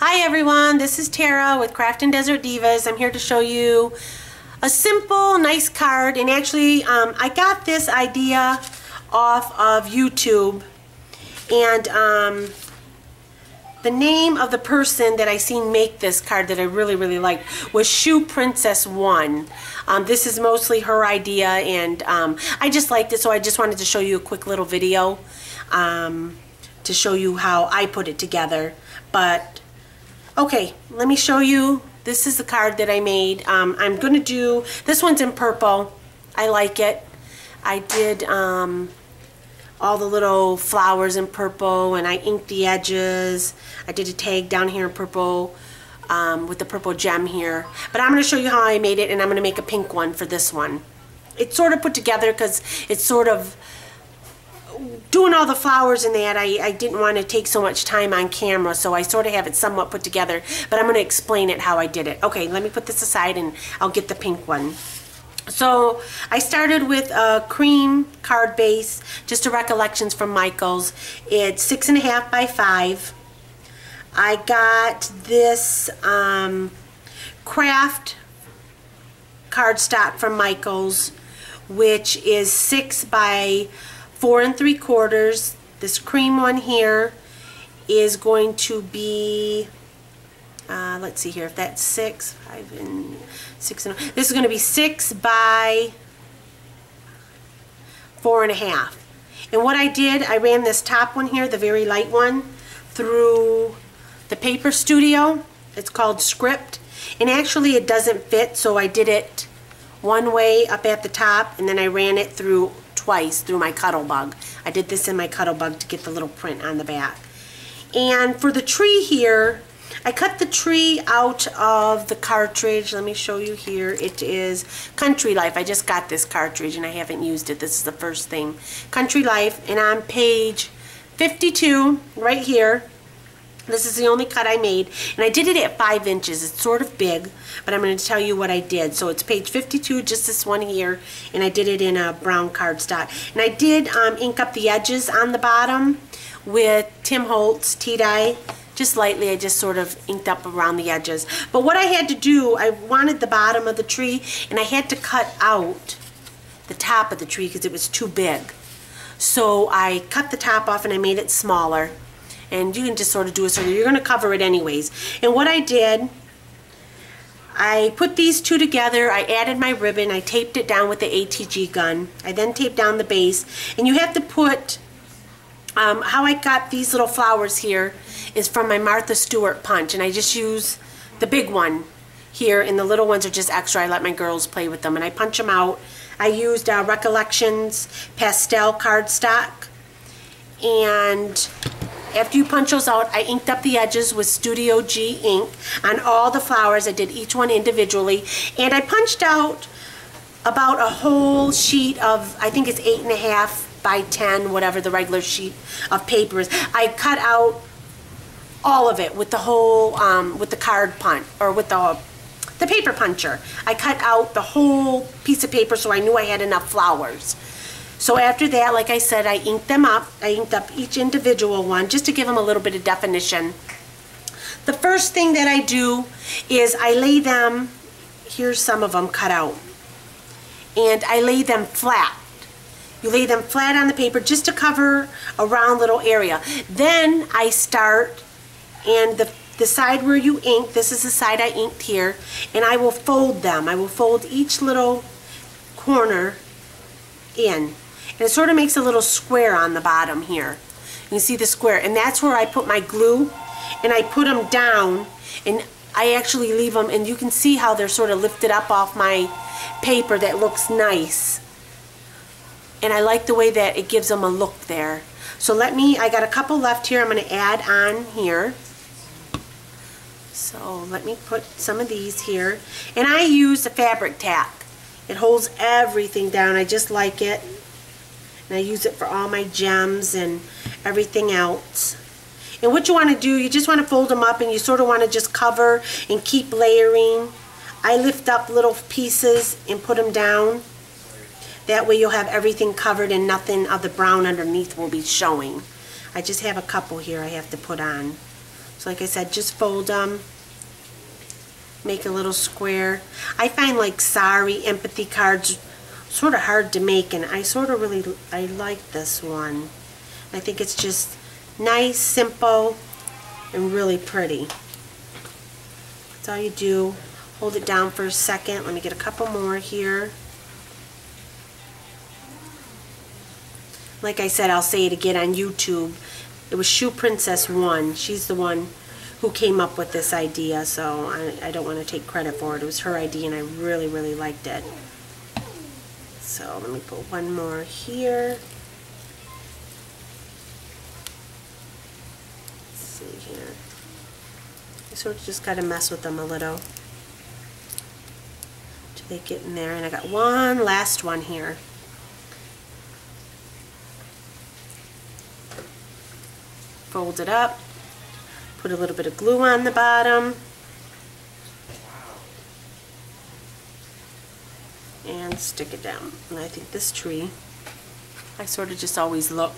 Hi everyone, this is Tara with Craft and Desert Divas. I'm here to show you a simple, nice card, and actually I got this idea off of YouTube, and the name of the person that I seen make this card that I really liked was Shoe Princess 1. This is mostly her idea, and I just liked it, so I just wanted to show you a quick little video to show you how I put it together. But okay, let me show you. This is the card that I made. I'm going to do, this one's in purple. I like it. I did all the little flowers in purple, and I inked the edges. I did a tag down here in purple with the purple gem here. But I'm going to show you how I made it, and I'm going to make a pink one for this one. It's sort of put together because it's sort of doing all the flowers in that. I didn't want to take so much time on camera, so I sort of have it somewhat put together, but I'm going to explain it how I did it. Okay, let me put this aside and I'll get the pink one. So I started with a cream card base, just a Recollections from Michaels. It's 6.5 by 5. I got this craft cardstock from Michaels, which is 6 by 4 3/4. This cream one here is going to be, let's see here, if that's 6, 5, and 6, and this is going to be 6 by 4.5. And what I did, I ran this top one here, the very light one, through the paper studio. It's called Script, and actually it doesn't fit, so I did it one way up at the top, and then I ran it through twice through my Cuttlebug. I did this in my Cuttlebug to get the little print on the back. And for the tree here, I cut the tree out of the cartridge. Let me show you here. It is Country Life. I just got this cartridge and I haven't used it. This is the first thing. Country Life, and on page 52 right here, this is the only cut I made, and I did it at 5 inches. It's sort of big, but I'm going to tell you what I did. So it's page 52, just this one here, and I did it in a brown cardstock. And I did ink up the edges on the bottom with Tim Holtz tea dye. Just lightly, I just sort of inked up around the edges. But what I had to do, I wanted the bottom of the tree, and I had to cut out the top of the tree because it was too big. So I cut the top off and I made it smaller. And you can just sort of do it, so you're going to cover it anyways. And what I did, I put these two together, I added my ribbon, I taped it down with the ATG gun. I then taped down the base. And you have to put, how I got these little flowers here is from my Martha Stewart punch. And I just use the big one here, and the little ones are just extra. I let my girls play with them, and I punch them out. I used Recollections pastel cardstock. And after you punch those out, I inked up the edges with Studio G ink on all the flowers. I did each one individually, and I punched out about a whole sheet of, I think it's 8.5 by 10, whatever the regular sheet of paper is. I cut out all of it with the whole, with the card punch, or with the paper puncher. I cut out the whole piece of paper so I knew I had enough flowers. So after that, like I said, I inked them up. I inked up each individual one just to give them a little bit of definition. The first thing that I do is I lay them, here's some of them cut out, and I lay them flat. You lay them flat on the paper just to cover a round little area. Then I start, and the side where you ink, this is the side I inked here, and I will fold them. I will fold each little corner in. And it sort of makes a little square on the bottom here. You can see the square, and that's where I put my glue, and I put them down, and I actually leave them, and you can see how they're sort of lifted up off my paper. That looks nice, and I like the way that it gives them a look there. So I got a couple left here. I'm going to add on here. So let me put some of these here, and I use the fabric tack. It holds everything down. I just like it. And I use it for all my gems and everything else. And what you want to do, you just want to fold them up, and you sort of want to just cover and keep layering. I lift up little pieces and put them down. That way you'll have everything covered and nothing of the brown underneath will be showing. I just have a couple here I have to put on. So like I said, just fold them, make a little square. I find like sorry, empathy cards sort of hard to make, and I like this one. I think it's just nice, simple, and really pretty. That's all you do. Hold it down for a second. Let me get a couple more here. Like I said, I'll say it again on YouTube. It was Shoe Princess 1. She's the one who came up with this idea, so I don't want to take credit for it. It was her idea, and I really, really liked it. So let me put one more here. Let's see here. I sort of just got to mess with them a little till they get in there. And I got one last one here. Fold it up, put a little bit of glue on the bottom, and stick it down. And I think this tree, I sort of just always look,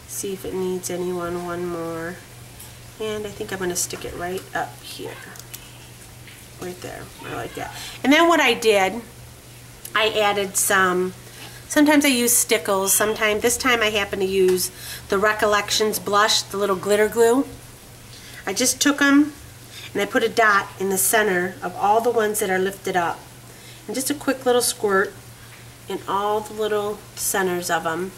see if it needs one more. And I think I'm going to stick it right up here. Right there. I like that. And then what I did, I added sometimes I use stickles, this time I happen to use the Recollections blush, the little glitter glue. I just took them and I put a dot in the center of all the ones that are lifted up. And just a quick little squirt in all the little centers of them.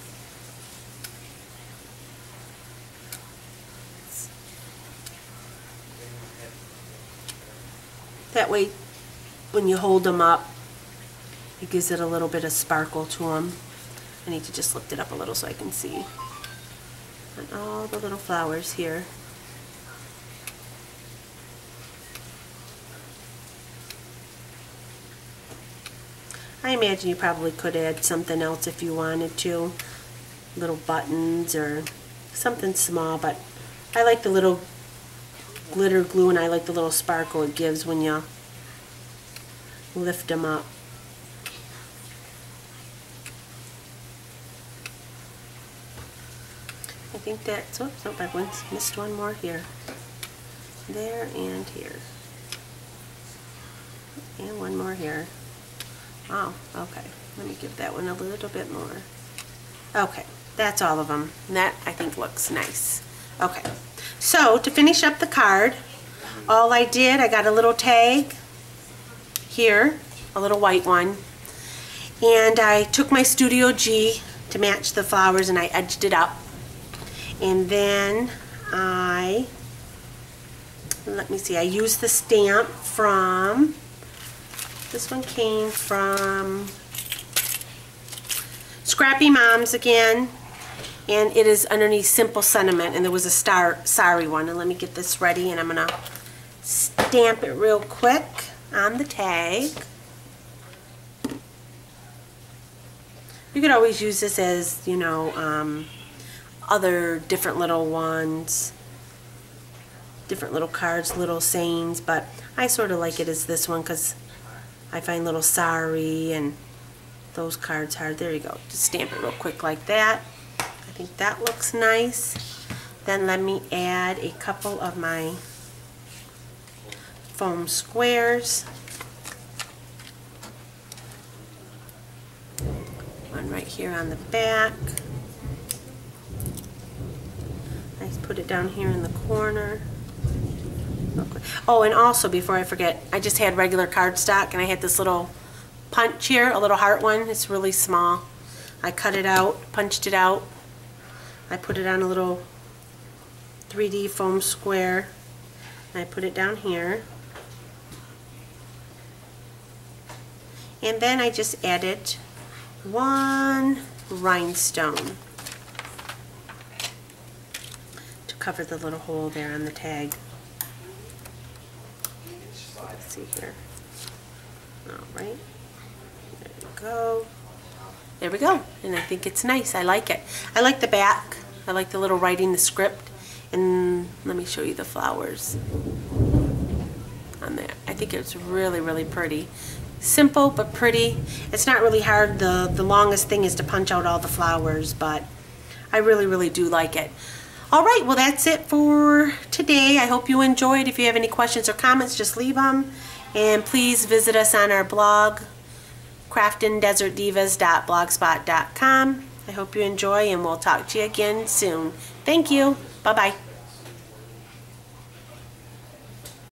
That way, when you hold them up, it gives it a little bit of sparkle to them. I need to just lift it up a little so I can see. And all the little flowers here. I imagine you probably could add something else if you wanted to. Little buttons or something small, but I like the little glitter glue and I like the little sparkle it gives when you lift them up. I think that's, oops, nope, I missed one more here. There and here. And one more here. Oh, okay. Let me give that one a little bit more. Okay, that's all of them. And that, I think, looks nice. Okay, so to finish up the card, all I did, I got a little tag here, a little white one, and I took my Studio G to match the flowers and I edged it up. And then let me see, I used the stamp from, this one came from Scrappy Moms again, and it is underneath Simple Sentiment, and there was a sorry one. And let me get this ready, and I'm going to stamp it real quick on the tag. You could always use this as, you know, other different little ones, different little cards, little sayings, but I sort of like it as this one because I find little sorry and those cards hard. There you go. Just stamp it real quick like that. I think that looks nice. Then let me add a couple of my foam squares. One right here on the back. I put it down here in the corner. Oh, and also before I forget, I just had regular cardstock and I had this little punch here, a little heart one. It's really small. I cut it out, punched it out. I put it on a little 3D foam square. And I put it down here. And then I just added one rhinestone to cover the little hole there on the tag. Let's see here. Alright. There you go. There we go. And I think it's nice. I like it. I like the back. I like the little writing, the script. And let me show you the flowers on there. I think it's really, really pretty. Simple but pretty. It's not really hard. The longest thing is to punch out all the flowers, but I really, really do like it. All right, well, that's it for today. I hope you enjoyed. If you have any questions or comments, just leave them. And please visit us on our blog, craftindesertdivas.blogspot.com. I hope you enjoy, and we'll talk to you again soon. Thank you. Bye-bye.